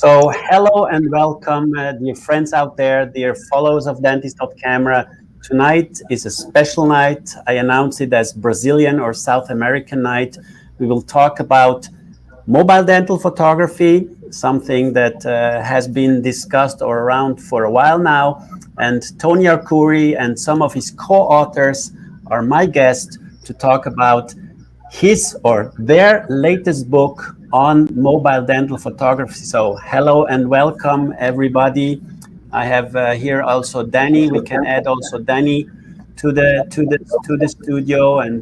So hello and welcome, dear friends out there, dear followers of Dentist Camera. Tonight is a special night. I announce it as Brazilian or South American night. We will talk about mobile dental photography, something that has been discussed or around for a while now. And Toni Arcuri and some of his co-authors are my guests to talk about his or their latest book on mobile dental photography. So hello and welcome everybody. I have here also Danny. We can add also Danny to the studio and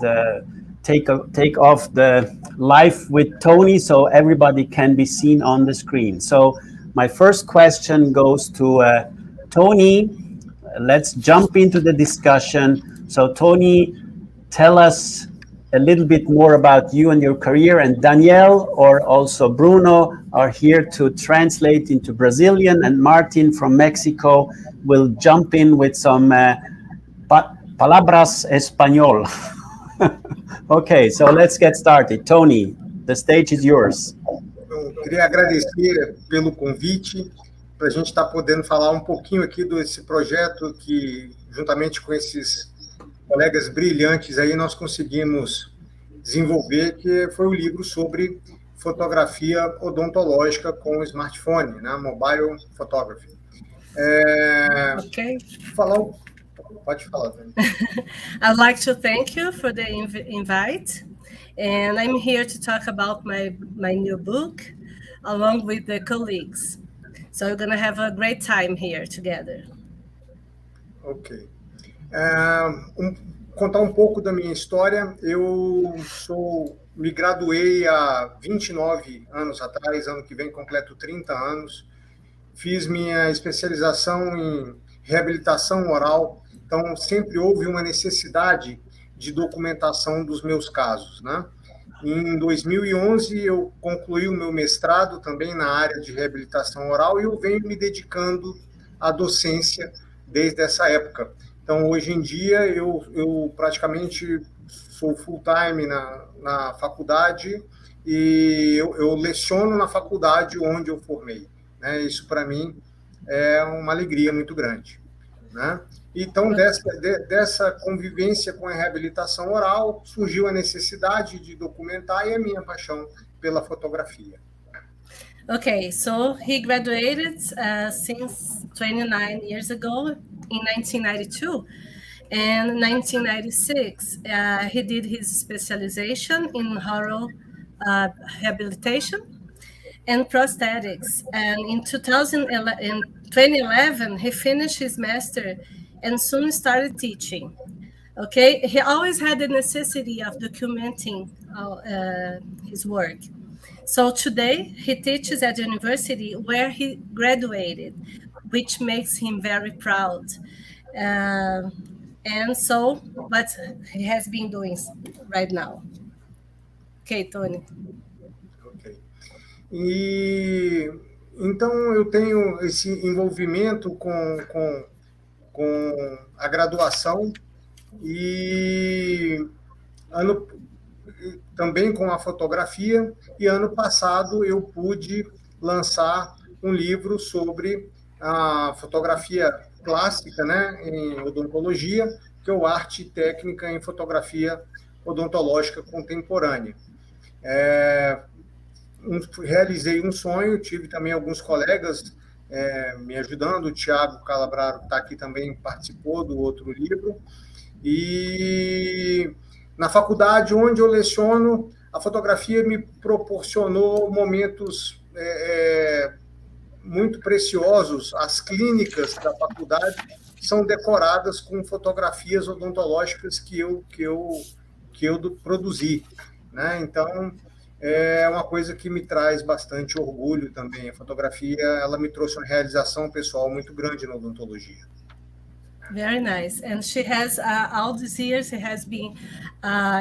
take off the live with Toni so everybody can be seen on the screen. So my first question goes to Toni. Let's jump into the discussion. So Toni, tell us a little bit more about you and your career, and Danielle or also Bruno are here to translate into Brazilian, and Martin from Mexico will jump in with some palabras español. Okay, so let's get started. Toni, the stage is yours. Eu queria agradecer pelo convite, para a gente estar podendo falar um pouquinho aqui desse projeto que, juntamente com esses colegas brilhantes aí, nós conseguimos desenvolver, que foi o livro sobre fotografia odontológica com smartphone, né? Mobile photography. Okay. Pode falar, Dani. I'd like to thank you for the invite, and I'm here to talk about my new book, along with the colleagues. So we're going to have a great time here together. Ok. Contar um pouco da minha história. Eu me graduei há 29 anos atrás, ano que vem completo 30 anos. Fiz minha especialização em reabilitação oral, então sempre houve uma necessidade de documentação dos meus casos, né? Em 2011 eu concluí o meu mestrado também na área de reabilitação oral e eu venho me dedicando à docência desde essa época. Então, hoje em dia, eu praticamente sou full-time na faculdade e eu leciono na faculdade onde eu formei, né? Isso, para mim, é uma alegria muito grande, né? Então, dessa convivência com a reabilitação oral, surgiu a necessidade de documentar e a minha paixão pela fotografia. Okay, so he graduated since 29 years ago in 1992. And in 1996, he did his specialization in oral rehabilitation and prosthetics. And in 2011, he finished his master and soon started teaching. Okay, he always had the necessity of documenting his work. So today, he teaches at the university where he graduated, which makes him very proud. And so, what he has been doing right now. Okay, Toni. Ok. E então eu tenho esse envolvimento com a graduação e também com a fotografia, e ano passado eu pude lançar um livro sobre a fotografia clássica, né, em odontologia, que é o Arte e Técnica em Fotografia Odontológica Contemporânea. Realizei um sonho, tive também alguns colegas me ajudando, o Tiago Calabraro está aqui também, participou do outro livro, e na faculdade onde eu leciono, a fotografia me proporcionou momentos muito preciosos. As clínicas da faculdade são decoradas com fotografias odontológicas que eu produzi, né? Então, é uma coisa que me traz bastante orgulho também. A fotografia, ela me trouxe uma realização pessoal muito grande na odontologia. Very nice. And she has, all these years, she has been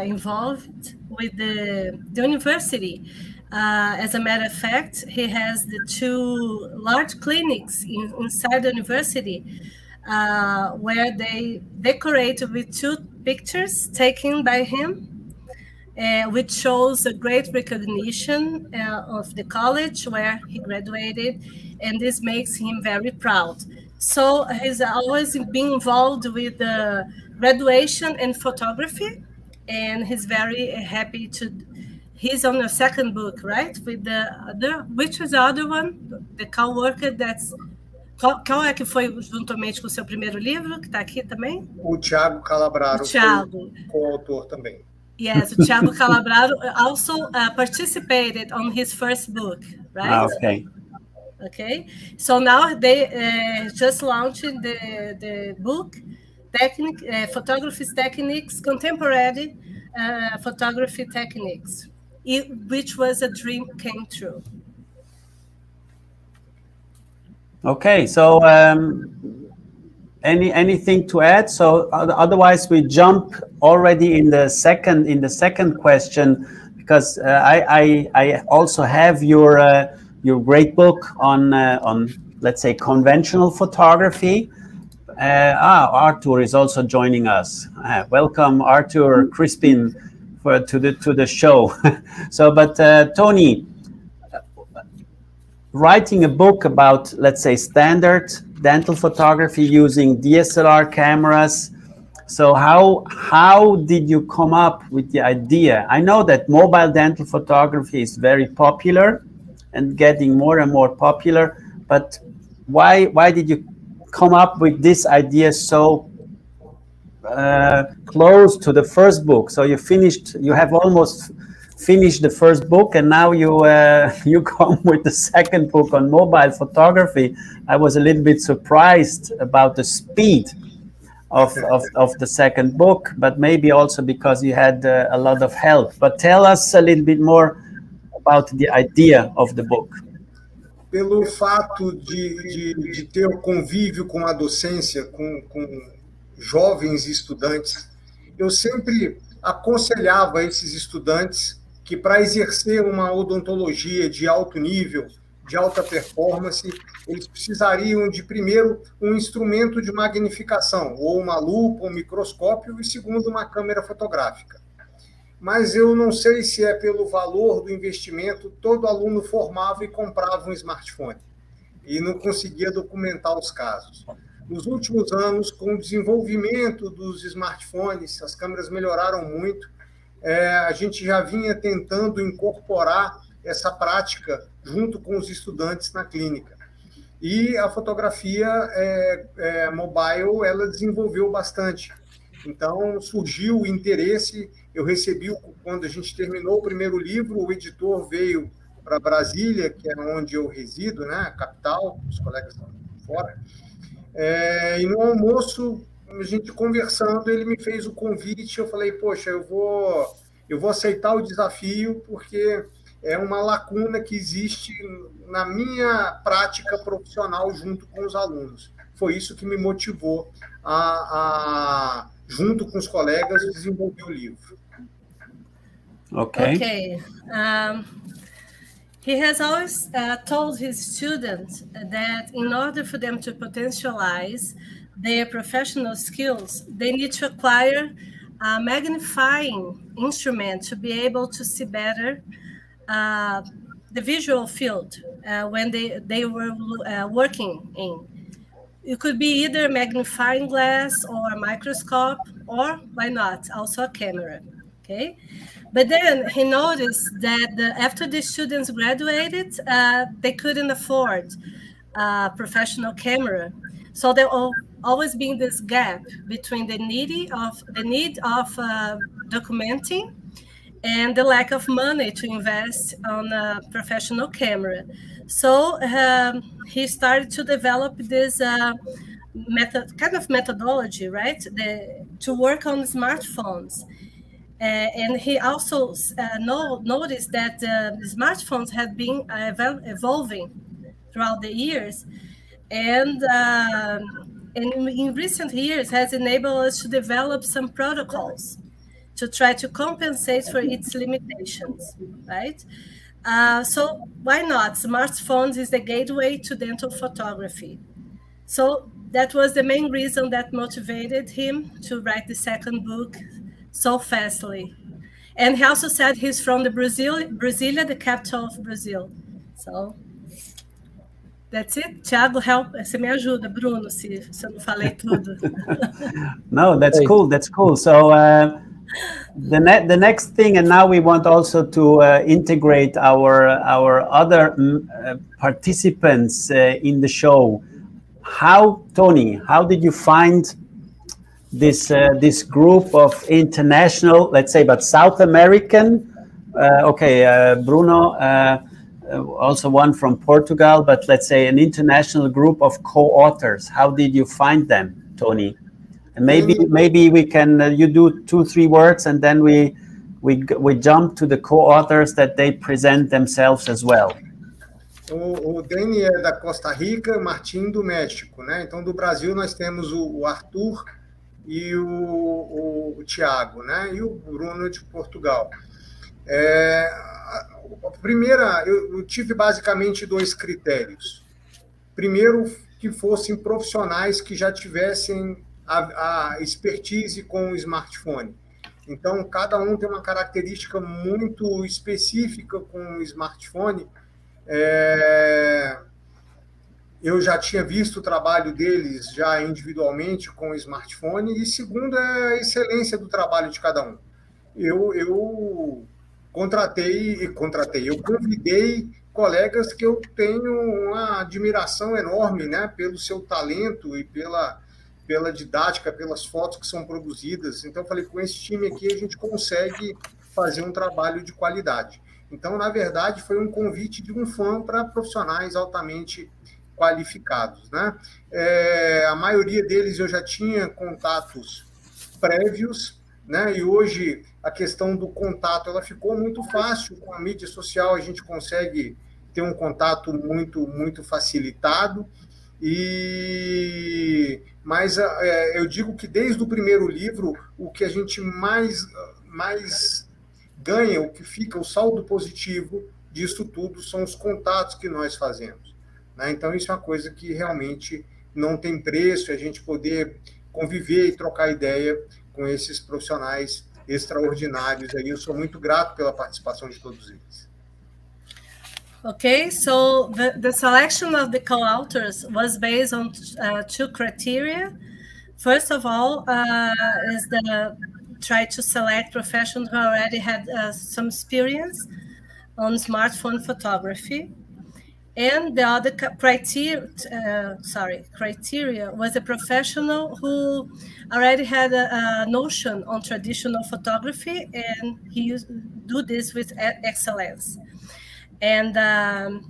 involved with the university. As a matter of fact, he has the two large clinics inside the university where they decorate with two pictures taken by him. which shows a great recognition of the college where he graduated, and this makes him very proud. So he's always been involved with the graduation and photography, and he's very happy to. He's on the second book, right? With the other, which is the other one? The co-worker that's. Qual é que foi juntamente com o seu primeiro livro, que está aqui também? O Tiago Calabraro foi co-autor também. Yes, Tiago Calabraro also participated on his first book, right? Okay. Okay. So now they just launched the book, Photography Techniques, Contemporary Photography Techniques, which was a dream came true. Okay, so anything to add? So otherwise we jump already in the second question, because I also have your great book on let's say conventional photography. Artur is also joining us. Welcome, Artur Crispin, to the show. So, but Toni, writing a book about, let's say, standard dental photography using DSLR cameras. So how did you come up with the idea? I know that mobile dental photography is very popular and getting more and more popular, but why did you come up with this idea so close to the first book? So you have almost finished the first book, and now you come with the second book on mobile photography. I was a little bit surprised about the speed of the second book, but maybe also because you had a lot of help. But tell us a little bit more about the idea of the book. Pelo fato de ter o convívio com a docência, com jovens estudantes, eu sempre aconselhava esses estudantes que, para exercer uma odontologia de alto nível, de alta performance, eles precisariam de, primeiro, um instrumento de magnificação, ou uma lupa, um microscópio, e, segundo, uma câmera fotográfica. Mas eu não sei se é pelo valor do investimento, todo aluno formava e comprava um smartphone, e não conseguia documentar os casos. Nos últimos anos, com o desenvolvimento dos smartphones, as câmeras melhoraram muito, a gente já vinha tentando incorporar essa prática junto com os estudantes na clínica. E a fotografia mobile, ela desenvolveu bastante. Então, surgiu o interesse, eu recebi, quando a gente terminou o primeiro livro, o editor veio para Brasília, que é onde eu resido, né, a capital, os colegas estão fora, e no almoço, a gente conversando, ele me fez o convite, eu falei, poxa, eu vou aceitar o desafio, porque é uma lacuna que existe na minha prática profissional junto com os alunos. Foi isso que me motivou a junto com os colegas, desenvolver o livro. Okay. He has always told his students that in order for them to potentialize their professional skills, they need to acquire a magnifying instrument to be able to see better the visual field when they were working in. It could be either a magnifying glass or a microscope, or why not, also a camera, okay? But then he noticed that after the students graduated, they couldn't afford a professional camera. So there always been this gap between the need of documenting and the lack of money to invest on a professional camera. So he started to develop this methodology, right? To work on smartphones. And he also noticed that the smartphones have been evolving throughout the years. And in recent years has enabled us to develop some protocols to try to compensate for its limitations, right? So why not? Smartphones is the gateway to dental photography. So that was the main reason that motivated him to write the second book so fastly. And he also said he's from the Brasilia, the capital of Brazil. So that's it. Tiago, help. Você me ajuda, Bruno, se eu não falei tudo. No, that's cool. That's cool. So the next thing, and now we want also to integrate our other participants in the show. Toni, how did you find this group of international, let's say, but South American? Bruno, also one from Portugal, but let's say an international group of co-authors. How did you find them, Toni? And maybe we can you do 2-3 words, and then we jump to the co-authors that they present themselves as well. O Dani é da Costa Rica, Martim do México, né? Então, do Brasil nós temos o Artur e o Tiago, né? E o Bruno de Portugal. Eu tive basicamente 2 critérios. Primeiro, que fossem profissionais que já tivessem a expertise com o smartphone. Então, cada um tem uma característica muito específica com o smartphone. Eu já tinha visto o trabalho deles já individualmente com o smartphone, e segundo é a excelência do trabalho de cada um. Eu convidei colegas que eu tenho uma admiração enorme, né, pelo seu talento e pela didática, pelas fotos que são produzidas. Então, eu falei, com esse time aqui a gente consegue fazer um trabalho de qualidade. Então, na verdade, foi um convite de um fã para profissionais altamente qualificados, né? A maioria deles eu já tinha contatos prévios, né? E hoje a questão do contato ela ficou muito fácil. Com a mídia social a gente consegue ter um contato muito facilitado. Mas eu digo que desde o primeiro livro o que a gente mais ganha, o que fica, o saldo positivo disso tudo são os contatos que nós fazemos, né? Então, isso é uma coisa que realmente não tem preço, a gente poder conviver e trocar ideia com esses profissionais extraordinários. Aí eu sou muito grato pela participação de todos eles. Okay, so the selection of the co-authors was based on 2 criteria. First of all, is try to select professionals who already had some experience on smartphone photography. And the other criteria was a professional who already had a notion on traditional photography, and he do this with excellence. And the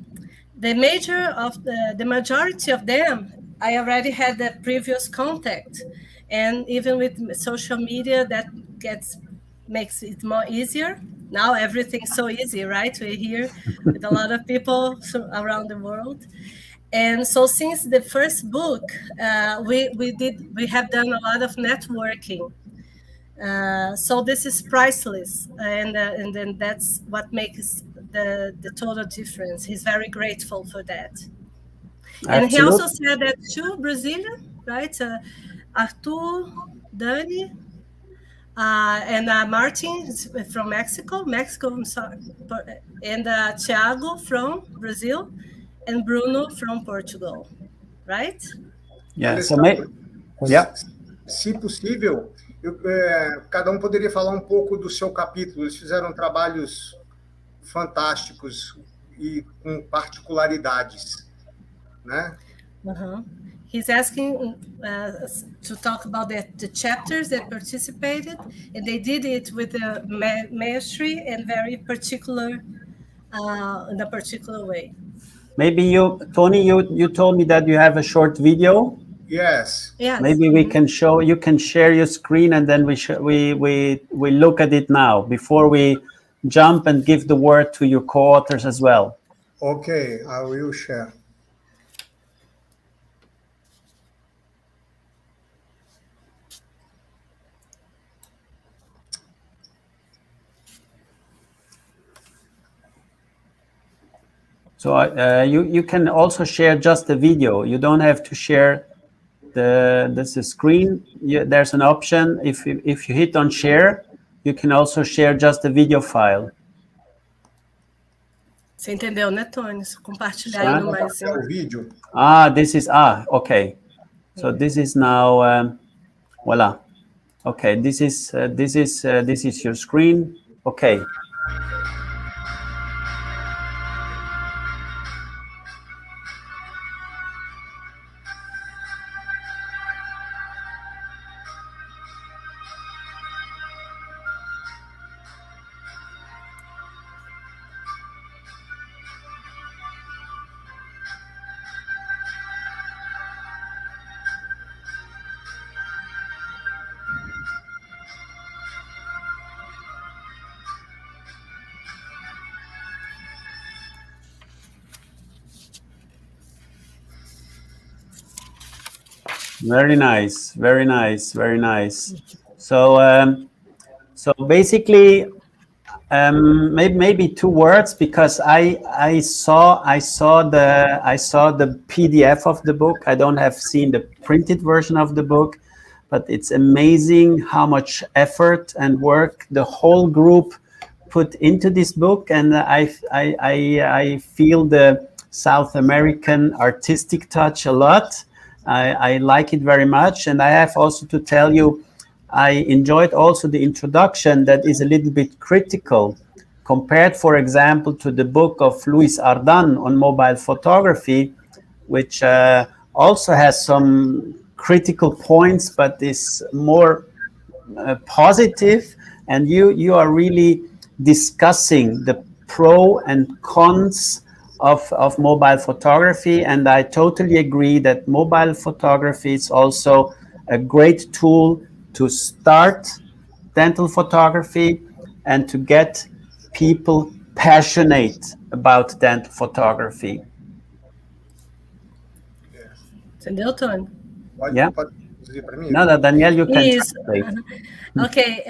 majority of them, I already had the previous contact. And even with social media, that makes it more easier. Now everything's so easy, right? We're here with a lot of people around the world. And so since the first book, we have done a lot of networking. So this is priceless. And then that's what makes the total difference. He's very grateful for that. Absolutely. And he also said that 2 Brazilian, right? Artur, Dani, and Martin from Mexico, I'm sorry, and Tiago from Brazil, and Bruno from Portugal, right? Yeah. Se possível, cada um poderia falar um pouco do seu capítulo. Eles fizeram trabalhos fantásticos e com particularidades, né? Uh-huh. He's asking to talk about the chapters that participated, and they did it with a mastery and very particular, in a particular way. Maybe Toni, you told me that you have a short video. Yes. Maybe we can show. You can share your screen, and then we look at it now before we jump and give the word to your co-authors as well. Okay, I will share. So you can also share just the video. You don't have to share the screen. There's an option. If you hit on share, you can also share just the video file. Você entendeu, né, Tony? Se compartilhar aí no mais. O vídeo. This is, okay. So this is now, voila. Okay, this is your screen. Okay. Very nice, very nice, very nice. So, so basically, maybe 2 words, because I saw the PDF of the book. I don't have seen the printed version of the book, but it's amazing how much effort and work the whole group put into this book, and I feel the South American artistic touch a lot. I like it very much, and I have also to tell you, I enjoyed also the introduction that is a little bit critical compared, for example, to the book of Luis Ardan on mobile photography, which also has some critical points, but is more positive. And you are really discussing the pro and cons of mobile photography, and I totally agree that mobile photography is also a great tool to start dental photography and to get people passionate about dental photography. Entendeu, Tony? Pode dizer para mim? No, Daniel, you can Isso. translate. Ok,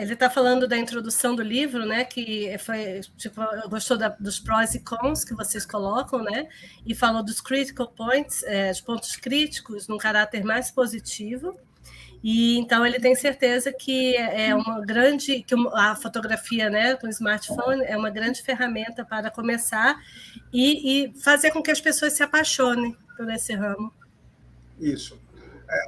ele está falando da introdução do livro, né? Que foi, tipo, gostou dos prós e cons que vocês colocam, né? E falou dos critical points, os pontos críticos, num caráter mais positivo. E então ele tem certeza que que a fotografia, né, com o smartphone é uma grande ferramenta para começar e fazer com que as pessoas se apaixonem por esse ramo. Isso.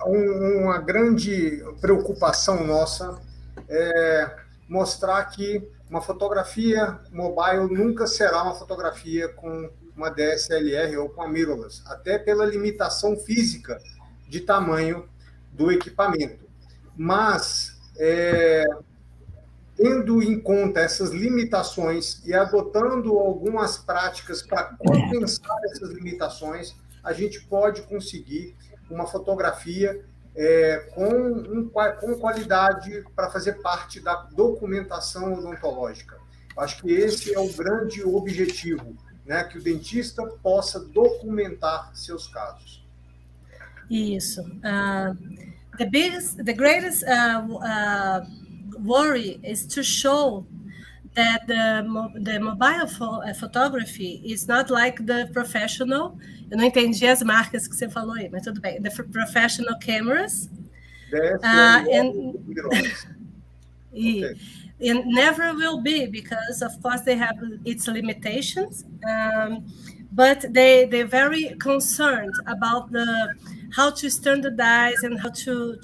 Uma grande preocupação nossa é mostrar que uma fotografia mobile nunca será uma fotografia com uma DSLR ou com a mirrorless, até pela limitação física de tamanho do equipamento. Mas, tendo em conta essas limitações e adotando algumas práticas para compensar essas limitações, a gente pode conseguir uma fotografia com qualidade para fazer parte da documentação odontológica. Acho que esse é o grande objetivo, né? Que o dentista possa documentar seus casos. Isso. The greatest worry is to show that the mobile photography is not like the professional. Eu não entendi as marcas que você falou aí, mas tudo bem. The professional cameras. And never will be, because of course they have its limitations. But they're very concerned about how to standardize and how to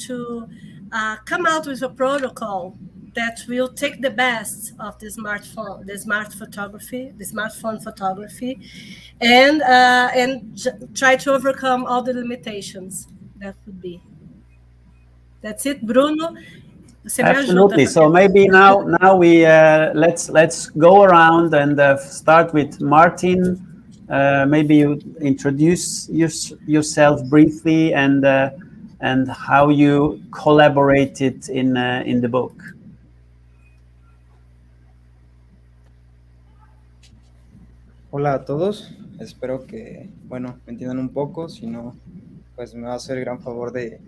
come out with a protocol that will take the best of the smartphone photography, and try to overcome all the limitations that would be. That's it, Bruno. Absolutely. So maybe now we let's go around and start with Martin. Maybe you introduce yourself briefly and how you collaborated in the book. Hola a todos, espero que, bueno, me entiendan un poco, si no, pues me va a hacer el gran favor de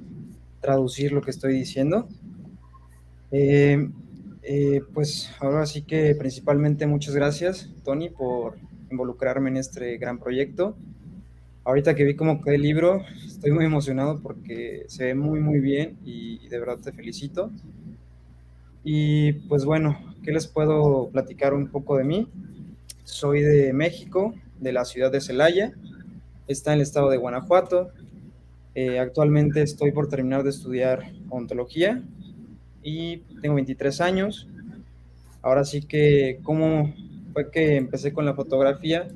traducir lo que estoy diciendo. Pues ahora sí que principalmente muchas gracias, Toni, por involucrarme en este gran proyecto. Ahorita que vi cómo quedó el libro, estoy muy emocionado porque se ve muy, muy bien y de verdad te felicito. Y pues bueno, ¿qué les puedo platicar un poco de mí? Soy de México, de la ciudad de Celaya, está en el estado de Guanajuato. Actualmente estoy por terminar de estudiar odontología y tengo 23 años. Ahora sí que, ¿cómo fue que empecé con la fotografía?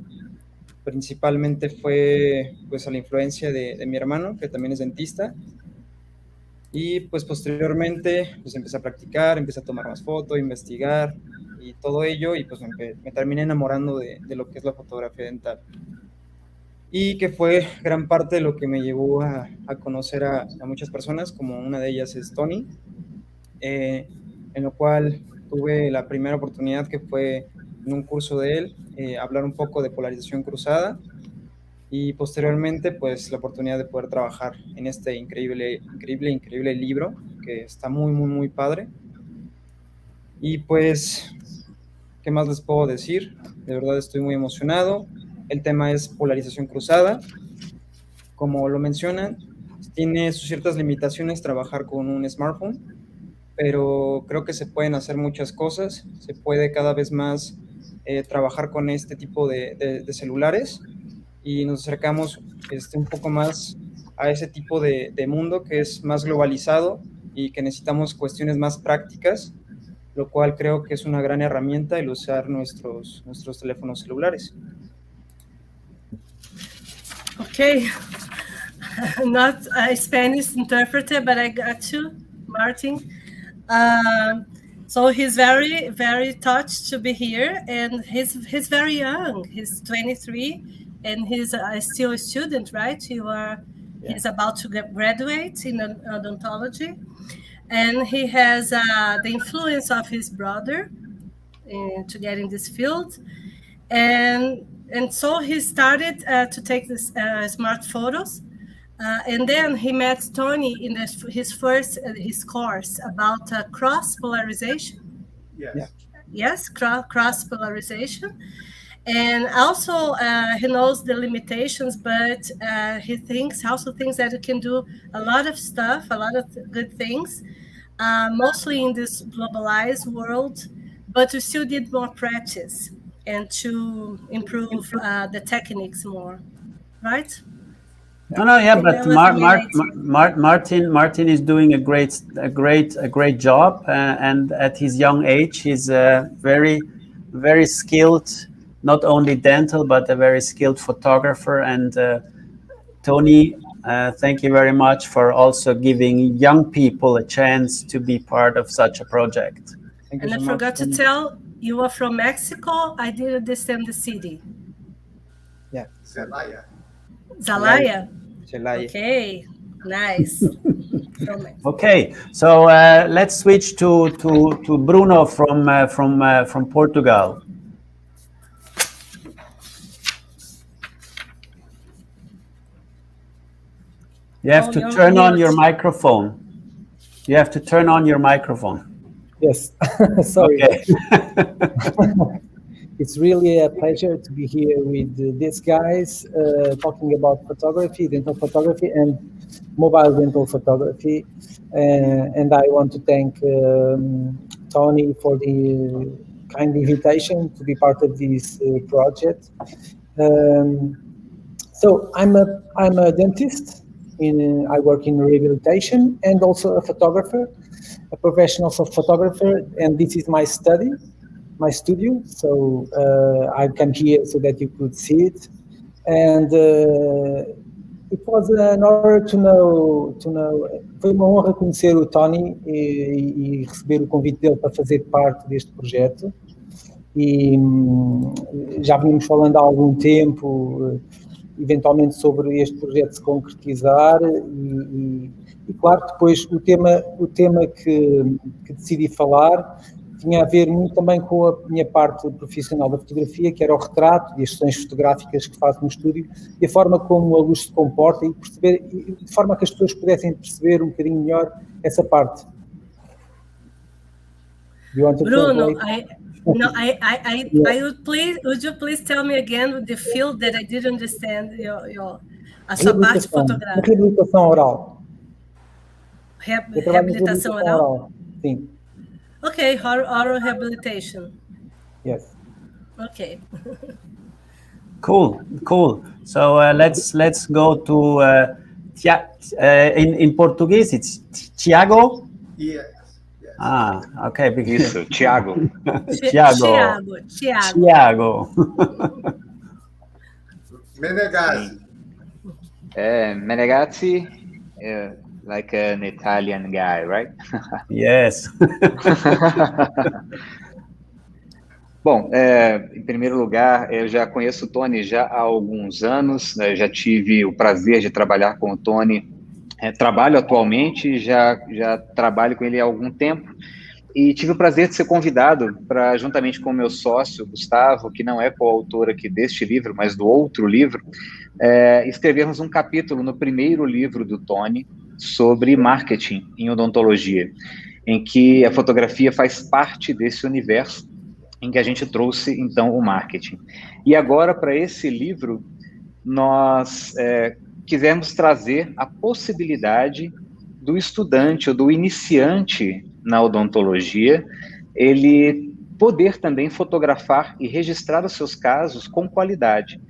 Principalmente fue pues a la influencia de mi hermano, que también es dentista. Y pues posteriormente pues empecé a practicar, empecé a tomar más fotos, investigar y todo ello, y pues me terminé enamorando de lo que es la fotografía dental. Y que fue gran parte de lo que me llevó a conocer a muchas personas, como una de ellas es Toni, en lo cual tuve la primera oportunidad, que fue en un curso de él, hablar un poco de polarización cruzada, y posteriormente pues la oportunidad de poder trabajar en este increíble libro, que está muy, muy, muy padre. Y pues, ¿qué más les puedo decir? De verdad estoy muy emocionado. El tema es polarización cruzada. Como lo mencionan, tiene sus ciertas limitaciones trabajar con un smartphone, pero creo que se pueden hacer muchas cosas. Se puede cada vez más trabajar con este tipo de celulares, y nos acercamos un poco más a ese tipo de mundo que es más globalizado y que necesitamos cuestiones más prácticas, lo cual creo que es una gran herramienta el usar nuestros teléfonos celulares. Okay. Not a Spanish interpreter, but I got you, Martin. So he's very, very touched to be here, and he's very young. He's 23, and he's still a student, right? He's about to graduate in odontology, and he has the influence of his brother to get in this field, and so he started to take this smart photos. And then he met Toni in his course about cross polarization. Yes. Yes, cross polarization. And also he knows the limitations, but he also thinks that you can do a lot of stuff, a lot of good things, mostly in this globalized world, but we still need more practice and to improve the techniques more, right? No, yeah, but Martin is doing a great job, and at his young age, he's very, very skilled, not only dental but a very skilled photographer. And Toni, thank you very much for also giving young people a chance to be part of such a project. And I forgot to tell you are from Mexico. I didn't understand the city. Yeah, Celaya. Zalaya. Celaya. Okay, nice. Okay, so let's switch to Bruno from Portugal. You have to turn on your microphone. You have to turn on your microphone. Yes, sorry. Okay. It's really a pleasure to be here with these guys talking about photography, dental photography, and mobile dental photography. And I want to thank Toni for the kind invitation to be part of this project. So I'm a dentist. I work in rehabilitation and also a photographer, a professional photographer, and this is my study. My studio, so I come here so that you could see it, and it was an honor to know. Foi uma honra conhecer o Toni e receber o convite dele para fazer parte deste projeto. E já vínhamos falando há algum tempo, eventualmente sobre este projeto se concretizar e claro, depois o tema que decidi falar tinha a ver muito também com a minha parte profissional da fotografia, que era o retrato e as sessões fotográficas que faço no estúdio, e a forma como a luz se comporta e perceber, de forma que as pessoas pudessem perceber um bocadinho melhor essa parte. Bruno, would you please tell me again the field that I didn't understand a sua parte fotográfica? Reabilitação oral. Reabilitação oral? Sim. Okay, oral rehabilitation. Yes. Okay. Cool. So let's go to in Portuguese. It's Tiago. Yes. Okay. Isso, Tiago. Tiago. Menegazzi. Menegazzi, like an Italian guy, right? Yes. Bom, em primeiro lugar, eu já conheço o Toni já há alguns anos, né? Já tive o prazer de trabalhar com o Toni. Trabalho atualmente, já trabalho com ele há algum tempo, e tive o prazer de ser convidado para, juntamente com o meu sócio, Gustavo, que não é coautor aqui deste livro, mas do outro livro, escrevermos um capítulo no primeiro livro do Toni sobre marketing em odontologia, em que a fotografia faz parte desse universo em que a gente trouxe, então, o marketing. E agora, para esse livro, nós quisemos trazer a possibilidade do estudante ou do iniciante na odontologia, ele poder também fotografar e registrar os seus casos com qualidade.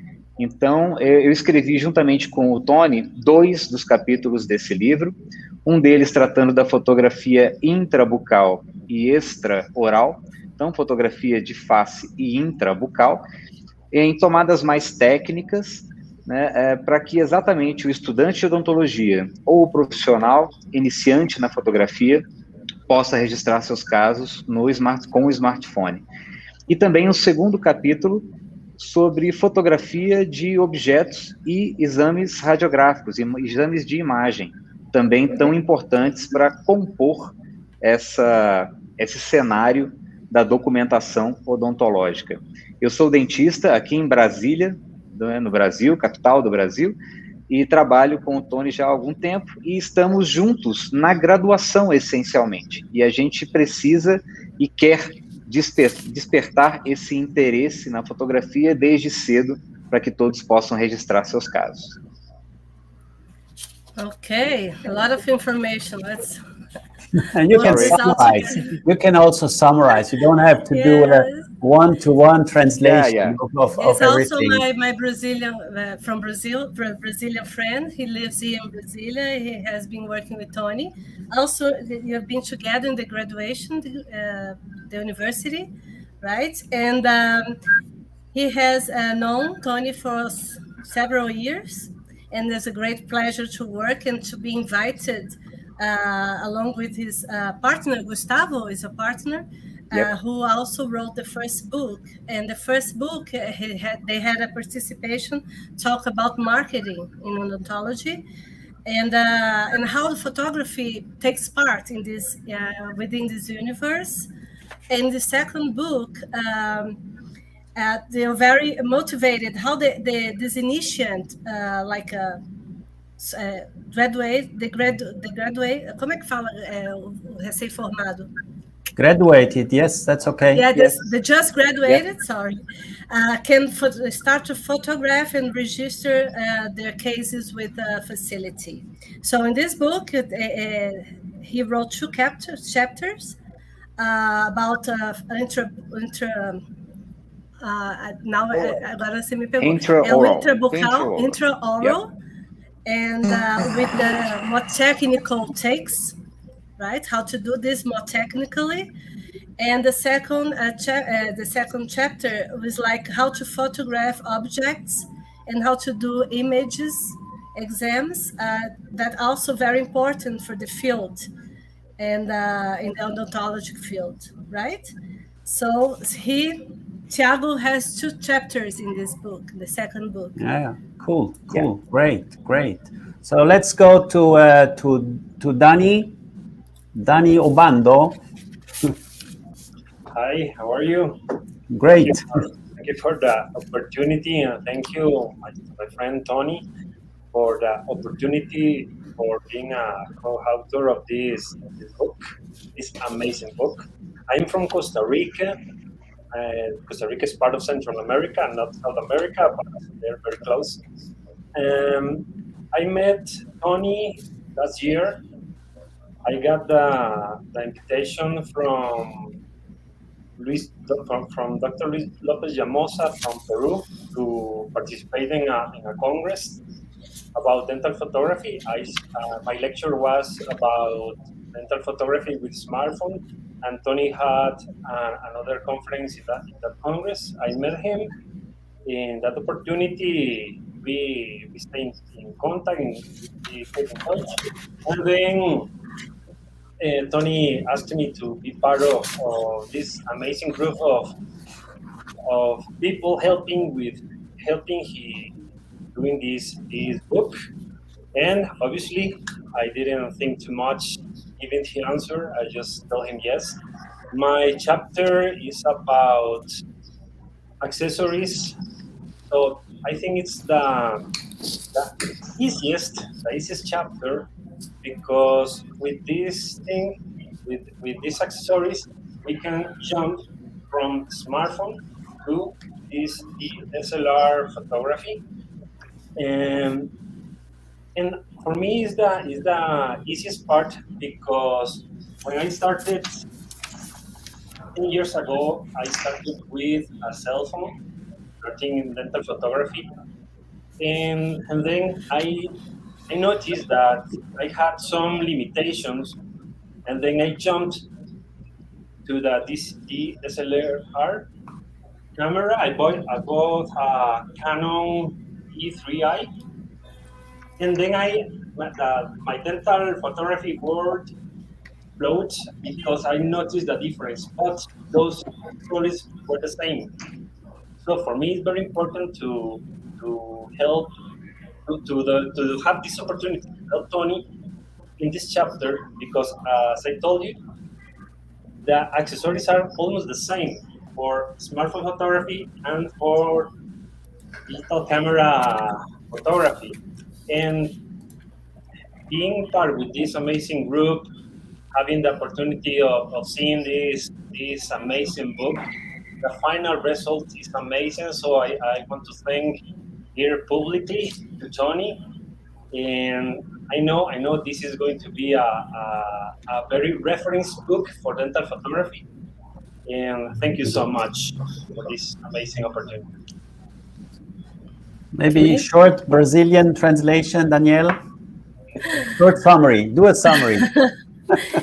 Então, eu escrevi juntamente com o Toni 2 dos capítulos desse livro, um deles tratando da fotografia intrabucal e extraoral, então fotografia de face e intrabucal, em tomadas mais técnicas, né, para que exatamente o estudante de odontologia ou o profissional iniciante na fotografia possa registrar seus casos com o smartphone. E também um segundo capítulo sobre fotografia de objetos e exames radiográficos, exames de imagem, também tão importantes para compor esse cenário da documentação odontológica. Eu sou dentista aqui em Brasília, no Brasil, capital do Brasil, e trabalho com o Toni já há algum tempo, e estamos juntos na graduação, essencialmente. E a gente precisa e quer despertar esse interesse na fotografia desde cedo, para que todos possam registrar seus casos. Okay, a lot of information. Let's... And you can summarize. You can also summarize. You don't have to do a one-to-one translation of He's everything. also my Brazilian Brazilian friend. He lives here in Brasilia. He has been working with Toni. Also, you have been together in the graduation, the university, right? And he has known Toni for several years, and it's a great pleasure to work and to be invited along with his partner. Gustavo is a partner. Who also wrote the first book. And the first book, they had a participation talk about marketing in odontology, and how the photography takes part in this within this universe. And the second book, they are very motivated. How this initiate graduate, como é que fala o recém-formado? Graduated, yes, that's okay. Yeah, yes. The just graduated, sorry, can start to photograph and register their cases with facility. So in this book, he wrote 2 chapters about agora você me pegou. Intraoral, and with the more technical takes, right? How to do this more technically. And the second chapter was like how to photograph objects and how to do images exams. That also very important for the field and in the odontology field, right? So Tiago has 2 chapters in this book, the second book. Yeah, cool, great. So let's go to Dani Obando. Hi, how are you? Great. Thank you for the opportunity, and thank you, my friend Toni, for the opportunity for being a co-author of this book, this amazing book. I'm from Costa Rica. Costa Rica is part of Central America, not South America, but they're very close. I met Toni last year I got the invitation from Dr. Luis Lopez Llamosa from Peru to participate in a congress about dental photography. My lecture was about dental photography with smartphone, and Toni had another conference in that congress. I met him. In that opportunity, we stayed in contact, and we kept in touch. And then Toni asked me to be part of this amazing group of people helping he doing this book. And obviously, I didn't think too much giving the answer. I just told him yes. My chapter is about accessories. So I think it's the easiest chapter, because with this thing, with these accessories, we can jump from smartphone to this DSLR photography. And and for me is the easiest part, because when I started 10 years ago, I started with a cell phone, starting in dental photography, and then I noticed that I had some limitations, and then I jumped to this DSLR camera. I bought a Canon E3i, and then my dental photography world exploded, because I noticed the difference, but those stories were the same. So for me, it's very important to help to have this opportunity to help Toni in this chapter, because as I told you, the accessories are almost the same for smartphone photography and for digital camera photography. And being part with this amazing group, having the opportunity of seeing this amazing book, the final result is amazing. So I want to thank here publicly to Toni, and I know this is going to be a very reference book for dental photography. And thank you so much for this amazing opportunity. Maybe short Brazilian translation, Daniel? Short summary. Do a summary.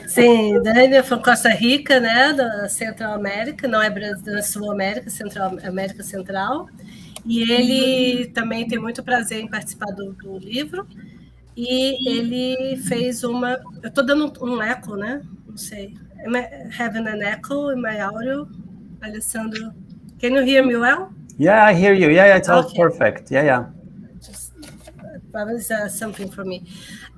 Sim, Dani foi Costa Rica, né, da Central América, não é Brasil, da Sul América, Central América Central. E ele também tem muito prazer em participar do livro. E ele fez uma... Eu estou dando um eco, né? Não sei. Am I having an echo in my audio? Alessandro, can you hear me well? Yeah, I hear you. Yeah, it's all perfect. Yeah. That was something for me.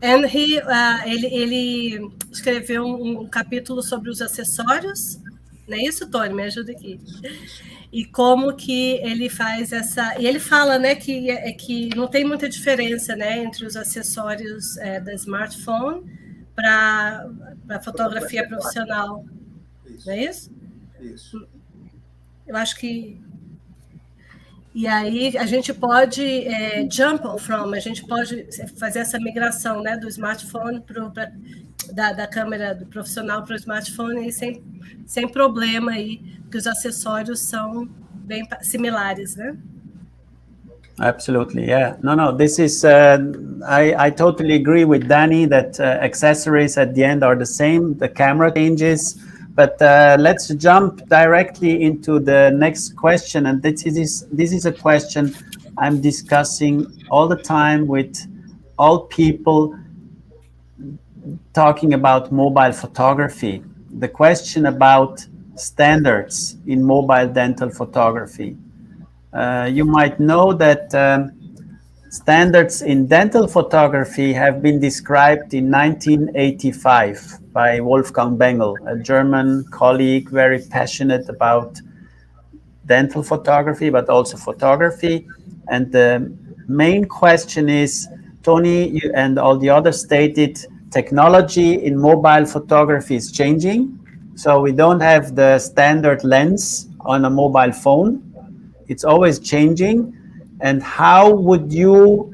And ele escreveu um capítulo sobre os acessórios. Não é isso, Toni? Me ajuda aqui. E como que ele faz essa... E ele fala, né, que não tem muita diferença, né, entre os acessórios da smartphone para fotografia profissional. Isso. Não é isso? Isso. Eu acho que... E aí a gente pode a gente pode fazer essa migração, né, do smartphone da câmera do profissional para o smartphone e sem problema aí, porque os acessórios são bem similares, né? Absolutely, yeah. No, this is, I totally agree with Danny that accessories at the end are the same, the camera changes, but let's jump directly into the next question, and this is a question I'm discussing all the time with all people talking about mobile photography. The question about standards in mobile dental photography. You might know that standards in dental photography have been described in 1985 by Wolfgang Bengel, a German colleague very passionate about dental photography, but also photography. And the main question is, Toni, you and all the others stated, technology in mobile photography is changing. So we don't have the standard lens on a mobile phone. It's always changing. And how would you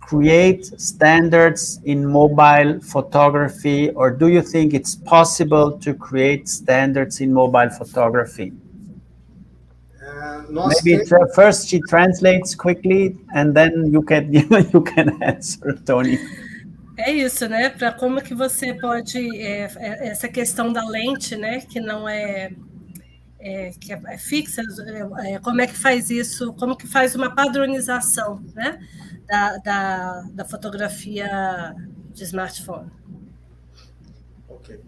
create standards in mobile photography, or do you think it's possible to create standards in mobile photography? Maybe first she translates quickly, and then you can answer, Toni. É isso, né? Para como que você pode essa questão da lente, né? Que não que é fixa, como é que faz isso? Como que faz uma padronização, né? Da fotografia de smartphone? Ok.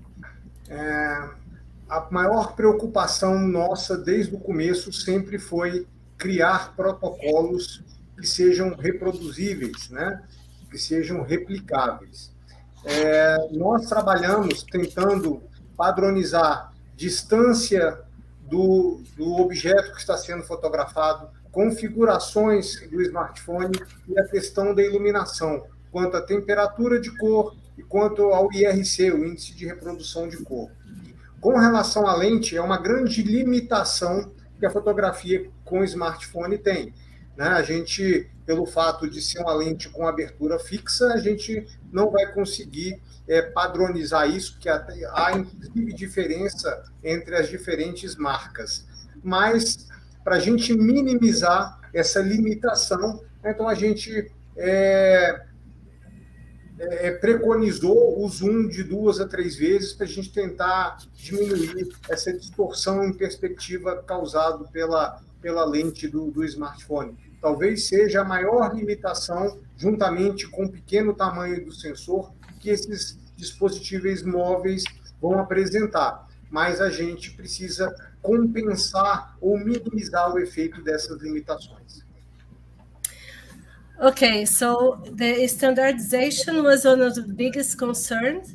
A maior preocupação nossa desde o começo sempre foi criar protocolos que sejam reproduzíveis, né? Que sejam replicáveis. Nós trabalhamos tentando padronizar distância do objeto que está sendo fotografado, configurações do smartphone e a questão da iluminação, quanto à temperatura de cor e quanto ao IRC, o índice de reprodução de cor. Com relação à lente, é uma grande limitação que a fotografia com smartphone tem. Né? A gente, pelo fato de ser uma lente com abertura fixa, a gente não vai conseguir padronizar isso, porque há, inclusive, diferença entre as diferentes marcas. Mas, para a gente minimizar essa limitação, então a gente preconizou o zoom de 2 a 3 vezes para a gente tentar diminuir essa distorção em perspectiva causada pela lente do smartphone. Talvez seja a maior limitação, juntamente com o pequeno tamanho do sensor, que esses dispositivos móveis vão apresentar. Mas a gente precisa compensar ou minimizar o efeito dessas limitações. Okay, so the standardization was one of the biggest concerns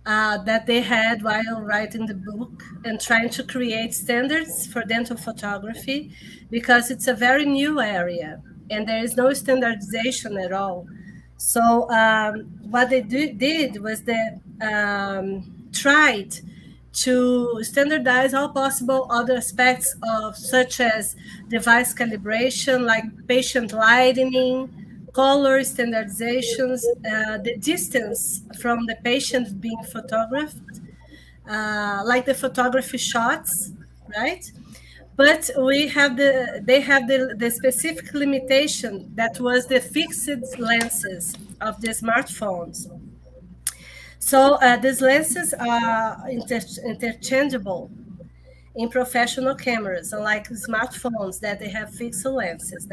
that they had while writing the book and trying to create standards for dental photography, because it's a very new area and there is no standardization at all. So what they did was they tried to standardize all possible other aspects of, such as device calibration, like patient lighting, color standardizations, the distance from the patient being photographed, like the photography shots, right? But they have the specific limitation that was the fixed lenses of the smartphones. So these lenses are interchangeable in professional cameras, unlike smartphones that they have fixed lenses.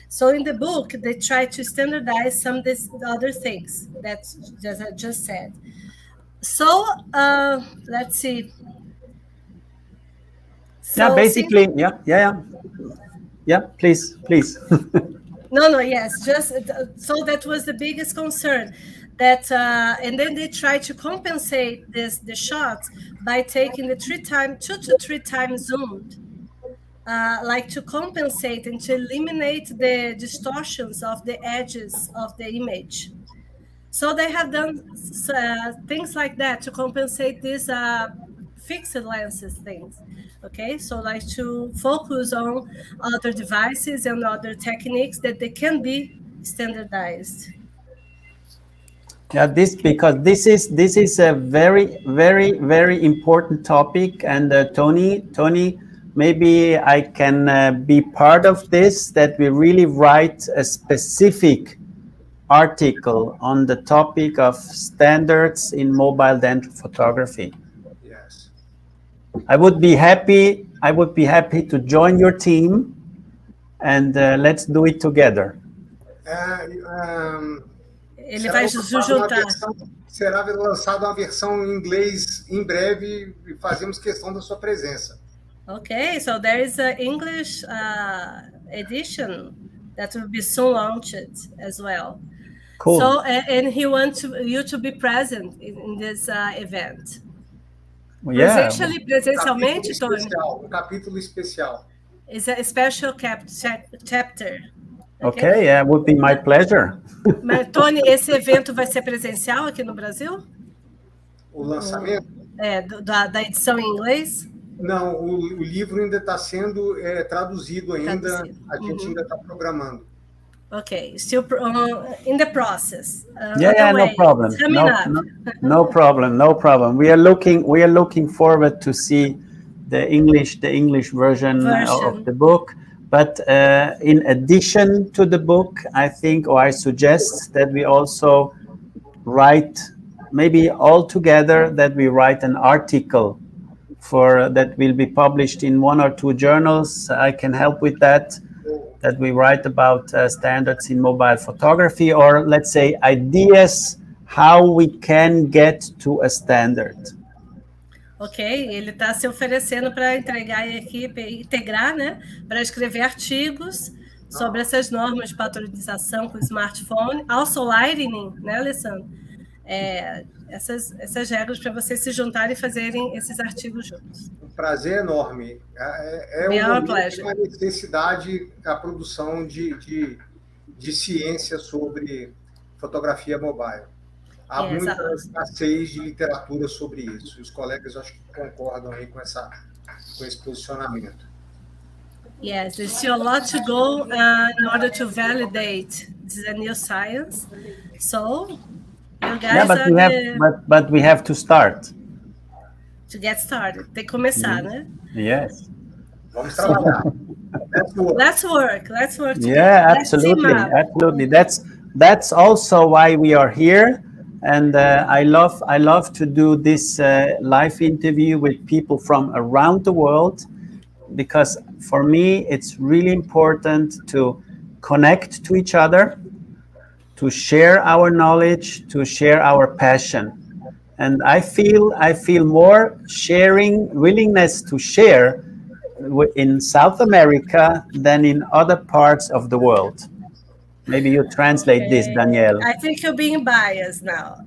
So in the book, they try to standardize some of these other things that I just said. So let's see. So basically, yeah. Please. No, yes. Just so that was the biggest concern. That and then they try to compensate the shots by taking the 2 to 3 times zoomed, like to compensate and to eliminate the distortions of the edges of the image. So they have done things like that to compensate these fixed lenses things. Okay, so like to focus on other devices and other techniques that they can be standardized. Yeah, because this is a very, very, very important topic, and Toni, maybe I can be part of this, that we really write a specific article on the topic of standards in mobile dental photography. Yes. I would be happy to join your team, and let's do it together. Ele vai se juntar. Será lançada uma versão em inglês em breve e fazemos questão da sua presença. Okay, so there is an English edition that will be soon launched as well. Cool. So, and he wants you to be present in this event. Yeah. Presencialmente, Toni? Um capítulo especial. It's a special chapter. Okay, yeah, would be my pleasure. Mas, Toni, esse evento vai ser presencial aqui no Brasil? O lançamento? Da edição em inglês? Não, o livro ainda está sendo traduzido ainda, a gente ainda está programando. Okay, still in the process. Yeah, no problem. Coming up. No problem, no problem. We are looking forward to see the English version of the book. But in addition to the book, I think, or I suggest that we also write, maybe all together, that we write an article that will be published in 1 or 2 journals. I can help with that we write about standards in mobile photography, or let's say ideas how we can get to a standard. Ok, ele está se oferecendo para entregar a equipe, integrar, né, para escrever artigos sobre essas normas de padronização com smartphone, also Lightning, né, Alessandro? Essas regras para vocês se juntarem e fazerem esses artigos juntos. Um prazer enorme. É uma necessidade a produção de ciência sobre fotografia mobile. Há muita escassez de literatura sobre isso. Os colegas, acho que concordam aí com esse posicionamento. Yes, there's still a lot to go in order to validate the new science. So, you guys but we have to start. To get started. Tem que começar, né? Yes. Vamos trabalhar. Let's work together. Yeah, absolutely. That's also why we are here. And I love to do this live interview with people from around the world, because for me it's really important to connect to each other, to share our knowledge, to share our passion. And I feel more willingness to share in South America than in other parts of the world. Maybe you translate this, Danielle. I think you're being biased now.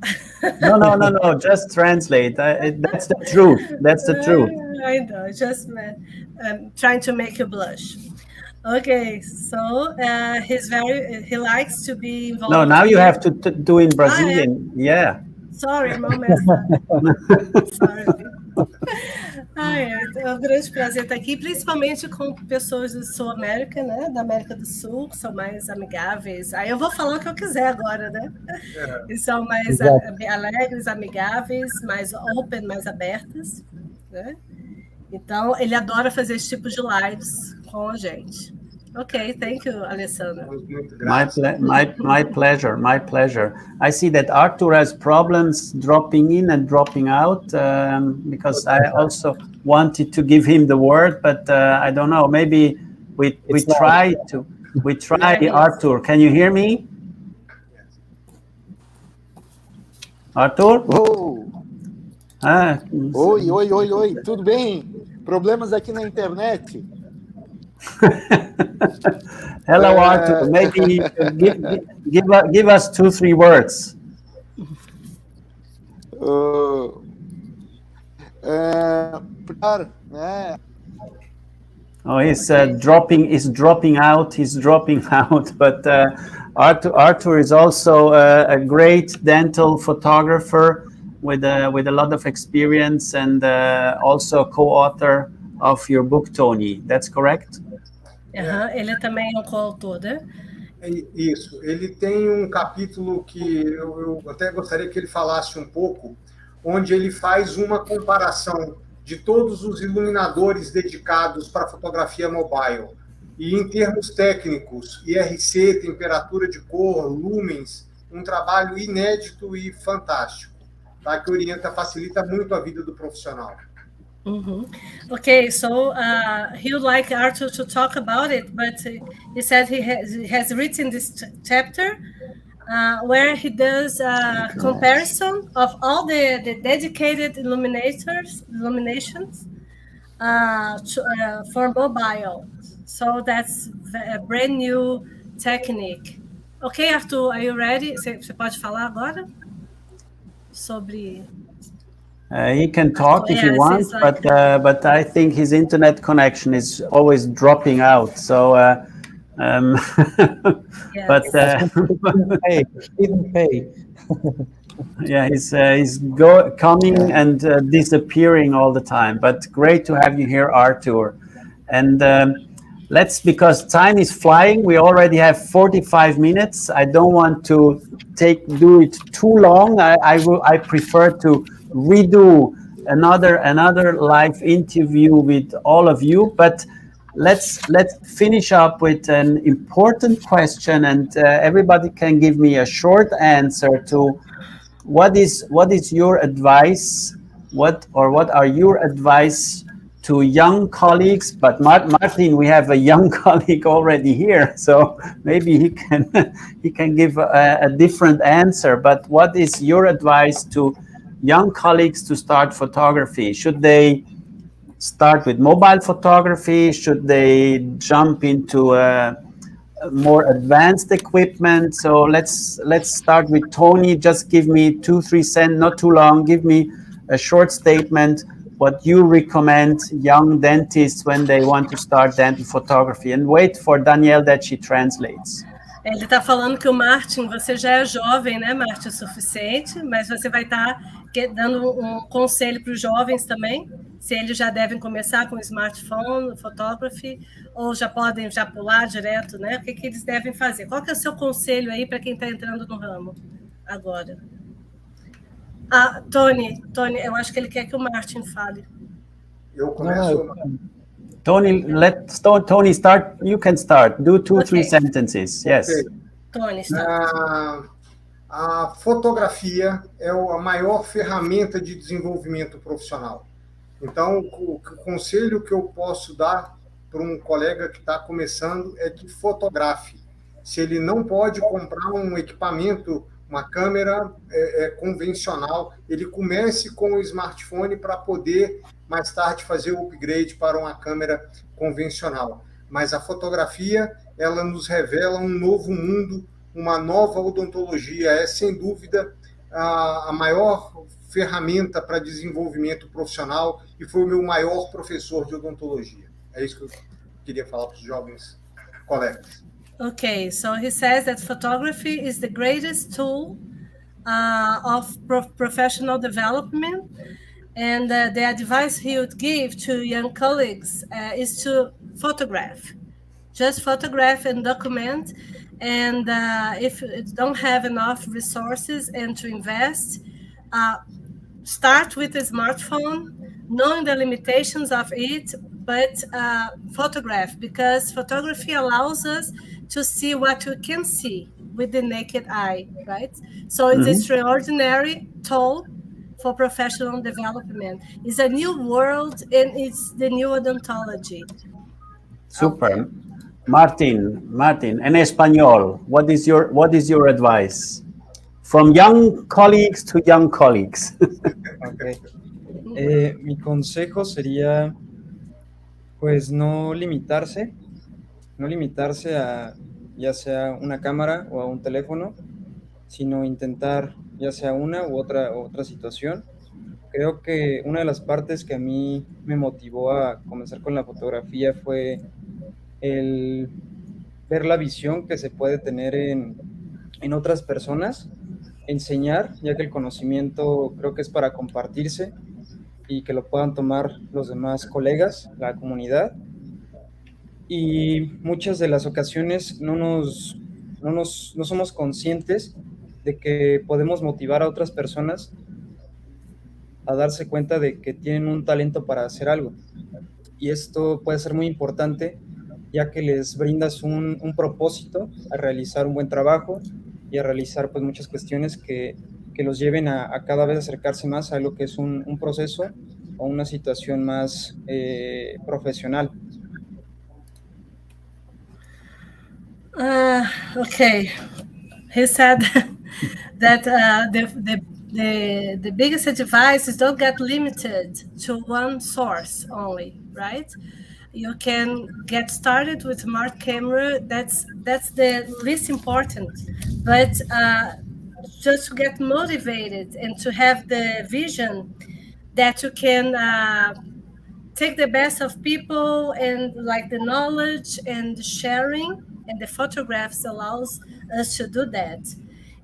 No. Just translate. That's the truth. That's the truth. I know. Just trying to make you blush. Okay, so he likes to be involved. No, now you have to do in Brazilian. Yeah. Sorry, moment. Sorry. É um grande prazer estar aqui, principalmente com pessoas da Sul América, né? Da América do Sul, que são mais amigáveis. Aí eu vou falar o que eu quiser agora, né? E são mais alegres, amigáveis, mais open, mais abertas, né? Então, ele adora fazer esse tipo de lives com a gente. Okay, thank you, Alessandro. My pleasure. I see that Artur has problems dropping in and dropping out, because I also wanted to give him the word, but I don't know. Maybe we try, Artur. Can you hear me? Artur? Oh. Oi, tudo bem? Problemas aqui na internet. Hello, Artur. Maybe give us 2-3 words. He's dropping out. But Artur is also a great dental photographer with a lot of experience, and also co-author of your book, Toni. That's correct? Ele também é um coautor, né? Isso. Ele tem um capítulo que eu até gostaria que ele falasse um pouco, onde ele faz uma comparação de todos os iluminadores dedicados para fotografia mobile. E em termos técnicos, IRC, temperatura de cor, lumens, um trabalho inédito e fantástico, tá? Que facilita muito a vida do profissional. Okay, so he would like Artur to talk about it, but he said he has written this chapter where he does a comparison of all the dedicated illuminations for mobile. So that's a brand new technique. Okay, Artur, are you ready? Você pode falar agora sobre... He can talk if he wants, but I think his internet connection is always dropping out. So, but didn't pay. Yeah, he's coming and disappearing all the time. But great to have you here, Artur. And because time is flying. We already have 45 minutes. I don't want to do it too long. I prefer to redo another live interview with all of you. But let's finish up with an important question, and everybody can give me a short answer to what is your advice? What are your advice to young colleagues? But Martin, we have a young colleague already here, so maybe he can give a different answer. But what is your advice to young colleagues to start photography? Should they start with mobile photography? Should they jump into more advanced equipment? So let's start with Toni. Just give me 2-3 cents, not too long. Give me a short statement what you recommend young dentists when they want to start dental photography, and wait for Danielle that she translates. Ele está falando que o Martin, você já é jovem, né, Martin, o suficiente, mas você vai estar dando um conselho para os jovens também, se eles já devem começar com smartphone, photography, ou já podem pular direto, né? O que eles devem fazer? Qual que é o seu conselho aí para quem está entrando no ramo agora? Toni, eu acho que ele quer que o Martin fale. Eu começo... Toni, start. You can start. Do 2-3 sentences. Yes. Okay. Toni, start. A fotografia é a maior ferramenta de desenvolvimento profissional. Então, o conselho que eu posso dar para um colega que está começando é que fotografe. Se ele não pode comprar um equipamento, uma câmera convencional, ele comece com o smartphone para poder, mais tarde, fazer o upgrade para uma câmera convencional. Mas a fotografia, ela nos revela um novo mundo, uma nova odontologia. É, sem dúvida, a maior ferramenta para desenvolvimento profissional e foi o meu maior professor de odontologia. É isso que eu queria falar para os jovens colegas. Okay, so he says that photography is the greatest tool of professional development, and the advice he would give to young colleagues is to photograph. Just photograph and document, and if you don't have enough resources and to invest, start with a smartphone, knowing the limitations of it, but photograph, because photography allows us to see what we can see with the naked eye, right? So it's extraordinary tool for professional development. It's a new world, and it's the new odontology. Super. Okay. Martin, en español, what is your advice from young colleagues to young colleagues? Okay. Mi consejo sería, pues, no limitarse a ya sea una cámara o a un teléfono, sino intentar ya sea una u otra situación. Creo que una de las partes que a mí me motivó a comenzar con la fotografía fue el ver la visión que se puede tener en otras personas, enseñar, ya que el conocimiento creo que es para compartirse y que lo puedan tomar los demás colegas, la comunidad. Y muchas de las ocasiones no somos conscientes de que podemos motivar a otras personas a darse cuenta de que tienen un talento para hacer algo. Y esto puede ser muy importante, ya que les brindas un propósito a realizar un buen trabajo y a realizar pues muchas cuestiones que los lleven a cada vez acercarse más a lo que es un proceso o una situación más profesional. Okay, he said that the biggest advice is don't get limited to one source only, right? You can get started with smart camera. That's the least important, but just to get motivated and to have the vision that you can take the best of people and like the knowledge and the sharing, and the photographs allows us to do that.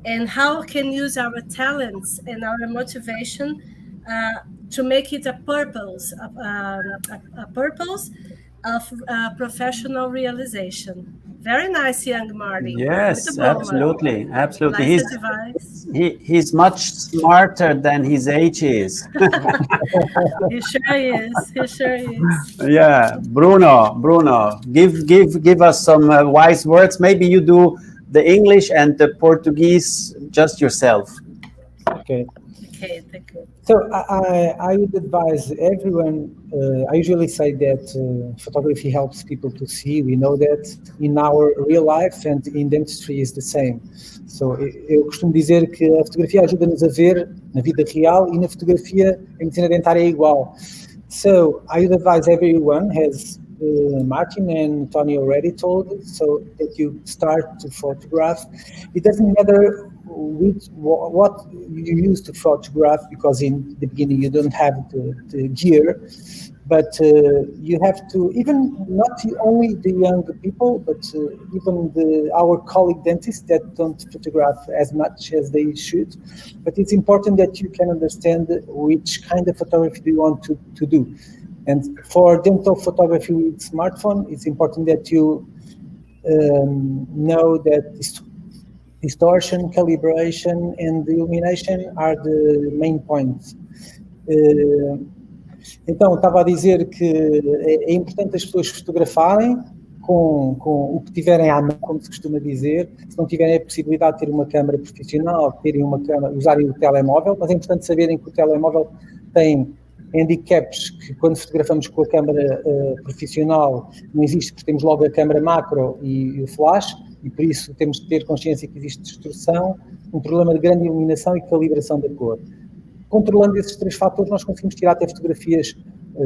And how can use our talents and our motivation to make it a purpose of professional realization. Very nice, young Marty. Yes, Muito bom, Marty. absolutely. Nice advice. He's much smarter than his age is. He sure is. He sure is. Yeah, Bruno, give us some wise words. Maybe you do the English and the Portuguese just yourself. Okay. Okay, thank you. So I would advise everyone, I usually say that photography helps people to see. We know that in our real life and in dentistry is the same. So eu costumo dizer que a fotografia ajuda-nos a ver na vida real e na fotografia a medicina dentária é igual. So I would advise everyone, as Martin and Toni already told, so that you start to photograph. It doesn't matter what you use to photograph, because in the beginning you don't have the gear, but you have to, even not only the young people, but even our colleague dentists that don't photograph as much as they should. But it's important that you can understand which kind of photography do you want to do. And for dental photography with smartphone, it's important that you know that distortion, calibration, and illumination are the main points. Então, estava a dizer que é importante as pessoas fotografarem com o que tiverem à mão, como se costuma dizer. Se não tiverem a possibilidade de ter uma câmera profissional, terem uma câmera, usarem o telemóvel, mas é importante saberem que o telemóvel tem handicaps que, quando fotografamos com a câmera profissional, não existe, porque temos logo a câmera macro e o flash, e por isso temos de ter consciência que existe distorção, um problema de grande iluminação e calibração da cor. Controlando esses três fatores, nós conseguimos tirar até fotografias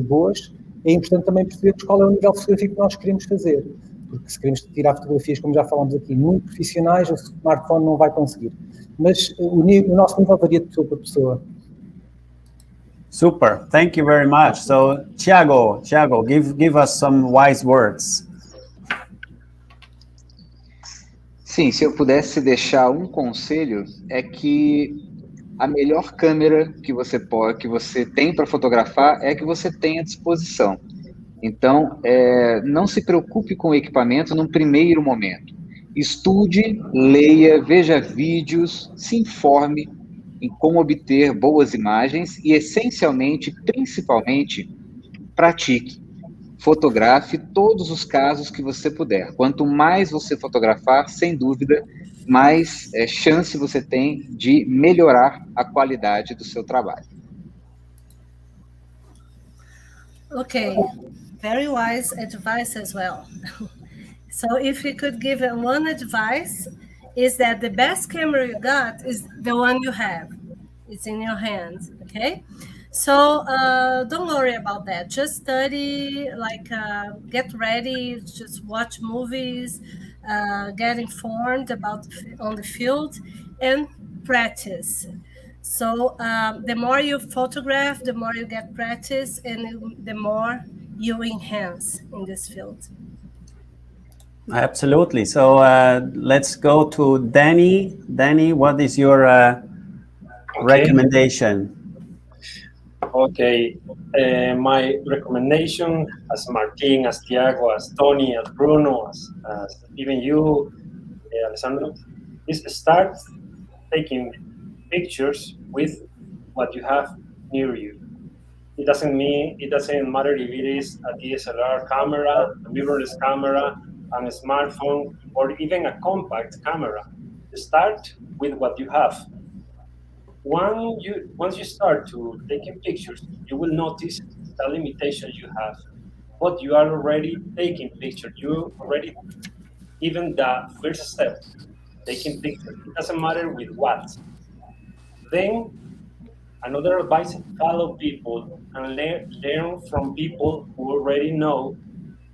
boas. É importante também percebermos qual é o nível fotográfico que nós queremos fazer, porque se queremos tirar fotografias, como já falámos aqui, muito profissionais, o smartphone não vai conseguir. Mas o nosso nível varia de pessoa para pessoa. Super, thank you very much. So, Tiago, give us some wise words. Sim, se eu pudesse deixar um conselho, é que a melhor câmera que você tem para fotografar é a que você tem à disposição. Então, não se preocupe com o equipamento num primeiro momento. Estude, leia, veja vídeos, se informe em como obter boas imagens e, essencialmente, principalmente, pratique. Fotografe todos os casos que você puder. Quanto mais você fotografar, sem dúvida, mais chance você tem de melhorar a qualidade do seu trabalho. Okay, very wise advice as well. So if you could give one advice, is that the best camera you got is the one you have. It's in your hands, okay? So don't worry about that. Just study, get ready, just watch movies, get informed on the field, and practice. So the more you photograph, the more you get practice, and the more you enhance in this field. Absolutely. So let's go to Danny. Danny, what is your recommendation? Okay, my recommendation, as Martin, as Tiago, as Toni, as Bruno, as even you, Alessandro, is start taking pictures with what you have near you. It doesn't matter if it is a DSLR camera, a mirrorless camera, a smartphone, or even a compact camera. Start with what you have. Once you start to taking pictures, you will notice the limitations you have. But you are already taking pictures. You already even the first step, taking pictures. It doesn't matter with what. Then another advice: follow people and learn from people who already know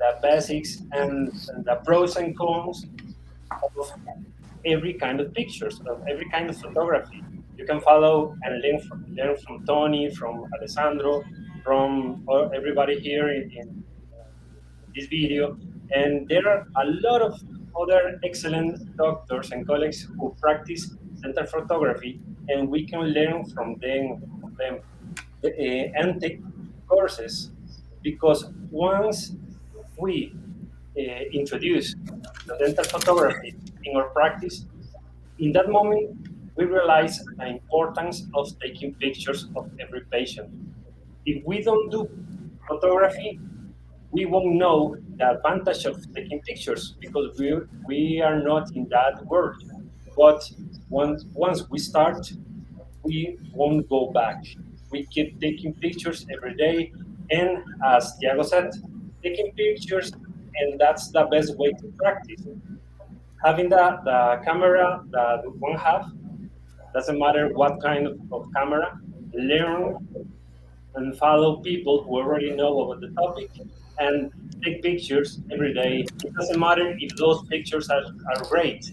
the basics and the pros and cons of every kind of pictures, of every kind of photography. You can follow and learn from Toni, from Alessandro, from everybody here in this video. And there are a lot of other excellent doctors and colleagues who practice dental photography, and we can learn from them and take courses, because once we introduce the dental photography in our practice, in that moment, we realize the importance of taking pictures of every patient. If we don't do photography, we won't know the advantage of taking pictures because we are not in that world. But once we start, we won't go back. We keep taking pictures every day, and as Tiago said, taking pictures, and that's the best way to practice. Having the camera that one have, doesn't matter what kind of camera, learn and follow people who already know about the topic and take pictures every day. It doesn't matter if those pictures are great.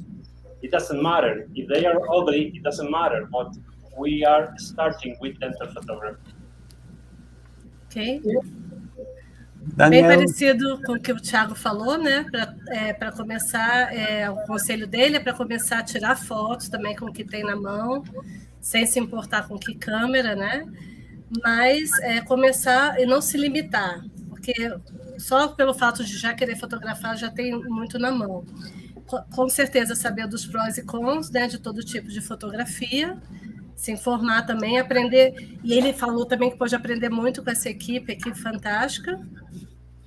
It doesn't matter. If they are ugly, it doesn't matter. But we are starting with dental photography. Ok. Bem Daniel? parecido com o que o Tiago falou, né? Para começar, o conselho dele é para começar a tirar fotos também com o que tem na mão, sem se importar com que câmera, né? Mas começar e não se limitar, porque só pelo fato de já querer fotografar já tem muito na mão. Com certeza saber dos prós e cons, né, de todo tipo de fotografia, se informar também, aprender. E ele falou também que pode aprender muito com essa equipe fantástica.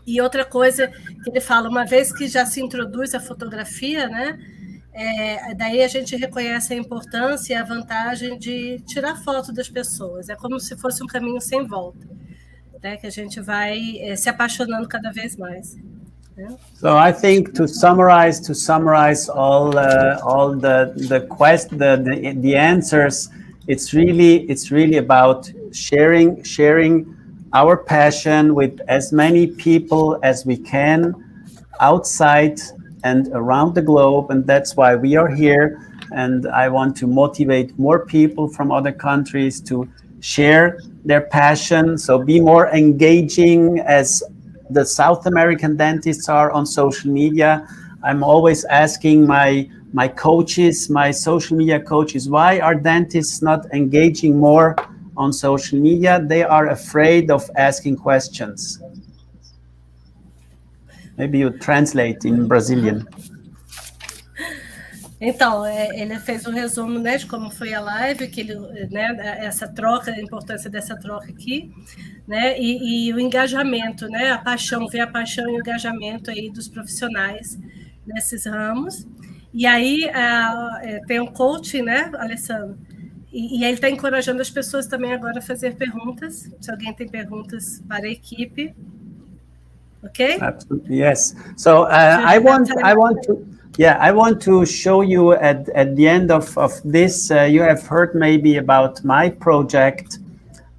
E outra coisa que ele fala, uma vez que já se introduz a fotografia, né, daí a gente reconhece a importância e a vantagem de tirar foto das pessoas. É como se fosse um caminho sem volta, né, que a gente vai se apaixonando cada vez mais. So I think to summarize all the answers, it's really about sharing our passion with as many people as we can outside and around the globe, and that's why we are here. And I want to motivate more people from other countries to share their passion. So be more engaging as the South American dentists are on social media. I'm always asking my coaches, my social media coaches, why are dentists not engaging more on social media? They are afraid of asking questions. Maybe you translate in Brazilian. Então, ele fez um resumo, né, de como foi a live, que ele, né, essa troca, a importância dessa troca aqui, né, e o engajamento, né, a paixão, ver a paixão e o engajamento aí dos profissionais nesses ramos. E aí tem um coaching, né, Alessandro, e ele está encorajando as pessoas também agora a fazer perguntas, se alguém tem perguntas para a equipe. Ok? Absolutely, yes. So I want to show you at the end of this. You have heard maybe about my project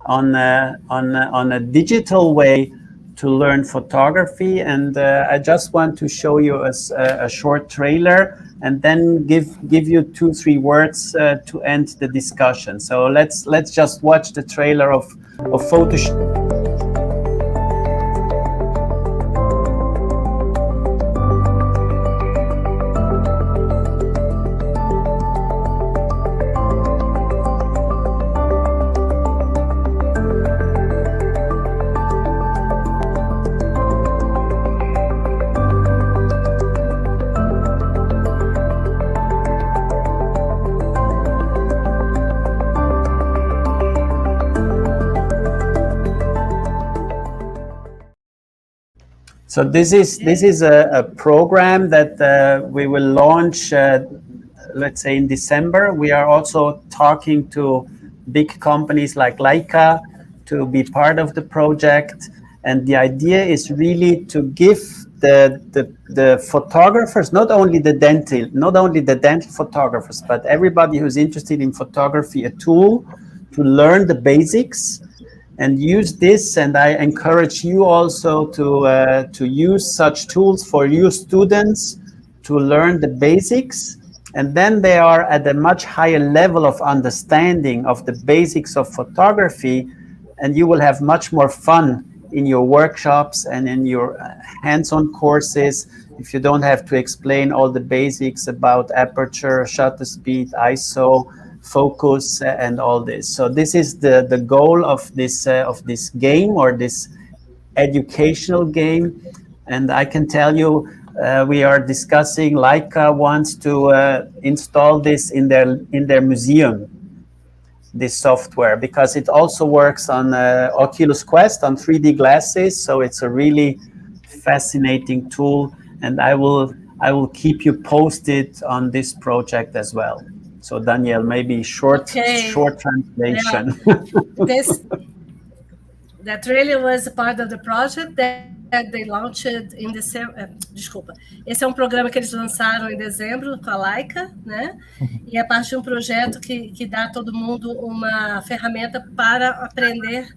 on a digital way to learn photography, and I just want to show you a short trailer, and then give you 2-3 words to end the discussion. So let's just watch the trailer of Photoshop. So this is a program that we will launch, let's say in December. We are also talking to big companies like Leica to be part of the project, and the idea is really to give the photographers, not only the dental photographers, but everybody who's interested in photography, a tool to learn the basics. And use this, and I encourage you also to use such tools for your students to learn the basics, and then they are at a much higher level of understanding of the basics of photography, and you will have much more fun in your workshops and in your hands-on courses if you don't have to explain all the basics about aperture, shutter speed, ISO, focus, and all this. So this is the goal of this game, or this educational game, And I can tell you, we are discussing. Leica wants to install this in their museum, this software, because it also works on Oculus Quest on 3D glasses. So it's a really fascinating tool, and I will keep you posted on this project as well. So Danielle, maybe short translation. Yeah. That really was a part of the project that they launched in December. Desculpa. Esse é um programa que eles lançaram em dezembro com a Leica, né? E é parte de um projeto que dá a todo mundo uma ferramenta para aprender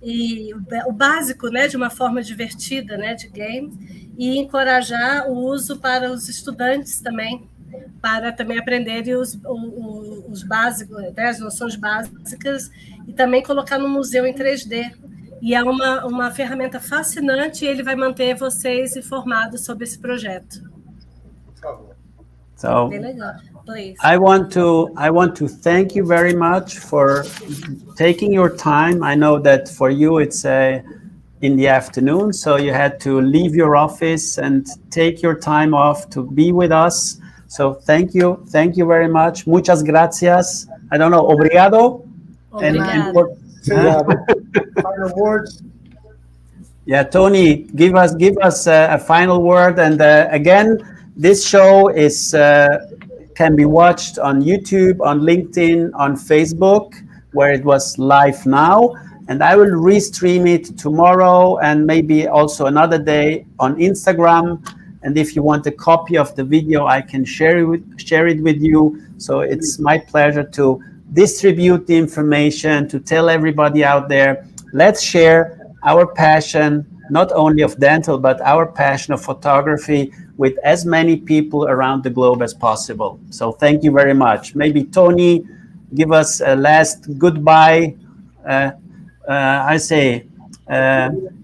e o básico, né, de uma forma divertida, né, de game, e encorajar o uso para os estudantes também, para também aprenderem os básicos, né, as noções básicas, e também colocar no museu em 3D. E é uma ferramenta fascinante, e ele vai manter vocês informados sobre esse projeto. Por favor. So, bem legal. Please. I want to thank you very much for taking your time. I know that for you it's in the afternoon, so you had to leave your office and take your time off to be with us. So thank you very much. Muchas gracias. I don't know, obrigado. Obrigado. Final words. Yeah, Toni, give us a final word. And again, this show is can be watched on YouTube, on LinkedIn, on Facebook, where it was live now. And I will restream it tomorrow and maybe also another day on Instagram. And if you want a copy of the video, I can share it with you. So it's my pleasure to distribute the information, to tell everybody out there, let's share our passion, not only of dental, but our passion of photography with as many people around the globe as possible. So thank you very much. Maybe Toni, give us a last goodbye. I say,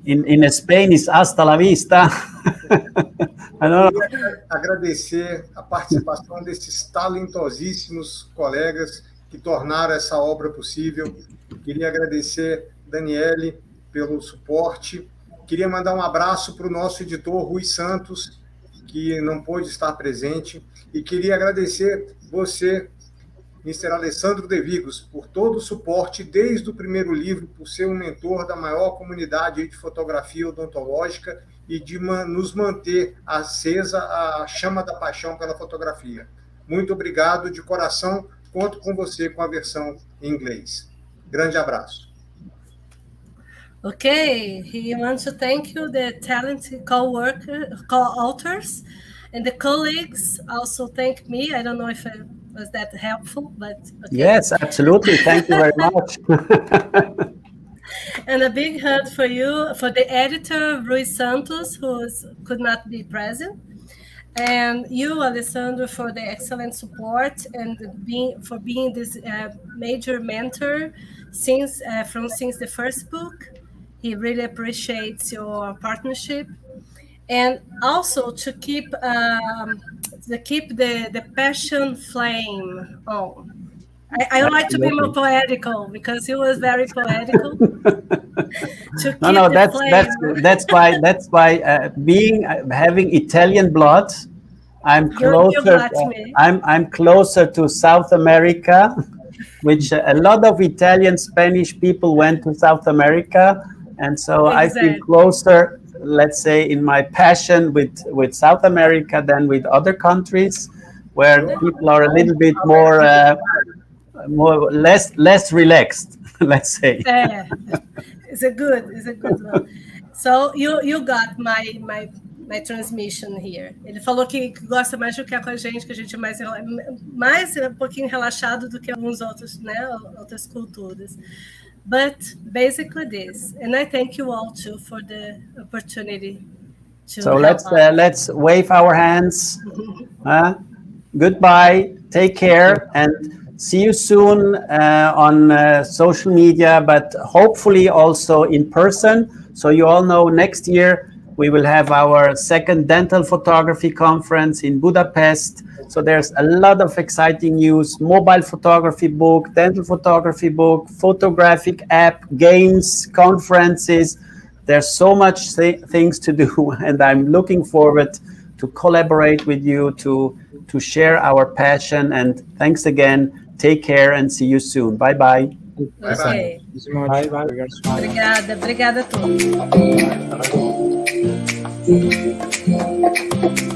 in Spain is hasta la vista. Eu queria agradecer a participação desses talentosíssimos colegas que tornaram essa obra possível. Queria agradecer Daniele pelo suporte. Queria mandar um abraço para o nosso editor Rui Santos, que não pôde estar presente. E queria agradecer você, Mr. Alessandro De Vigos, por todo o suporte desde o primeiro livro, por ser um mentor da maior comunidade de fotografia odontológica e de nos manter acesa a chama da paixão pela fotografia. Muito obrigado, de coração, conto com você com a versão em inglês. Grande abraço. Okay, he wants to thank you, the talented co-authors, and the colleagues also thank me. I don't know if I was that helpful, but okay. Yes, absolutely. Thank you very much. And a big hug for you, for the editor, Rui Santos, who could not be present. And you, Alessandro, for the excellent support and for being this major mentor since the first book. He really appreciates your partnership, and also to keep the passion flame on. I like to be more poetical because he was very poetical. That's why having Italian blood, I'm closer. I'm closer to South America, which a lot of Italian, Spanish people went to South America, and so exactly. I feel closer, let's say, in my passion with South America than with other countries, where people are a little bit less relaxed, let's say. It's a good one. So you got my transmission here. Ele falou que gosta mais de ficar com a gente é mais um pouquinho relaxado do que alguns outros, né, outras culturas. But basically this, and I thank you all too for the opportunity to. So let's wave our hands. Goodbye. Take care and see you soon on social media, but hopefully also in person. So you all know next year we will have our second dental photography conference in Budapest. So there's a lot of exciting news, mobile photography book, dental photography book, photographic app, games, conferences. There's so much things to do, and I'm looking forward to collaborate with you, to share our passion. And thanks again. Take care and see you soon. Bye-bye. Bye-bye. Ok. Thank you so much. Bye, bye. Obrigada a todos.